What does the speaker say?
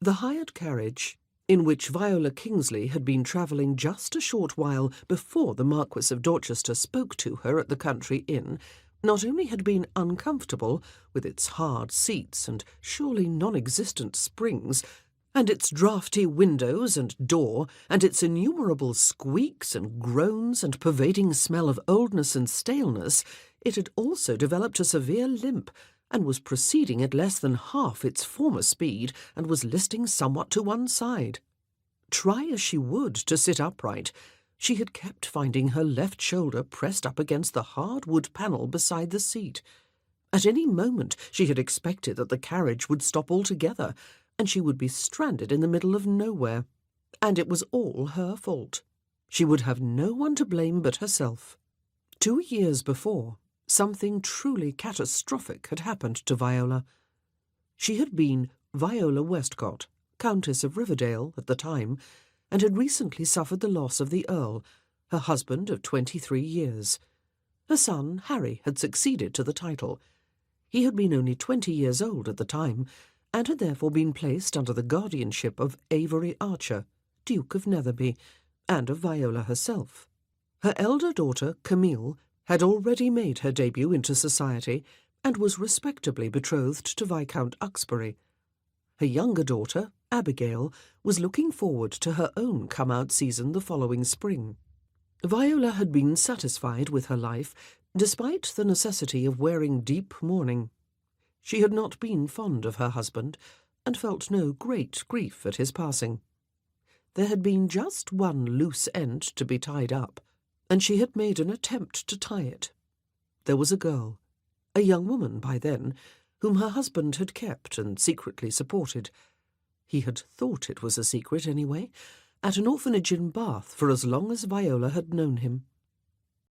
The hired carriage, in which Viola Kingsley had been travelling just a short while before the Marquess of Dorchester spoke to her at the country inn, not only had been uncomfortable, with its hard seats and surely non-existent springs, and its draughty windows and door, and its innumerable squeaks and groans and pervading smell of oldness and staleness, it had also developed a severe limp, and was proceeding at less than half its former speed, and was listing somewhat to one side. Try as she would to sit upright, she had kept finding her left shoulder pressed up against the hard wood panel beside the seat. At any moment she had expected that the carriage would stop altogether, and she would be stranded in the middle of nowhere. And it was all her fault. She would have no one to blame but herself. 2 years before, something truly catastrophic had happened to Viola. She had been Viola Westcott, Countess of Riverdale at the time, and had recently suffered the loss of the Earl, her husband of 23 years. Her son, Harry, had succeeded to the title. He had been only 20 years old at the time, and had therefore been placed under the guardianship of Avery Archer, Duke of Netherby, and of Viola herself. Her elder daughter, Camille, had already made her debut into society, and was respectably betrothed to Viscount Uxbury. Her younger daughter, Abigail, was looking forward to her own come-out season the following spring. Viola had been satisfied with her life, despite the necessity of wearing deep mourning. She had not been fond of her husband, and felt no great grief at his passing. There had been just one loose end to be tied up, and she had made an attempt to tie it. There was a girl, a young woman by then, whom her husband had kept and secretly supported. He had thought it was a secret anyway, at an orphanage in Bath for as long as Viola had known him.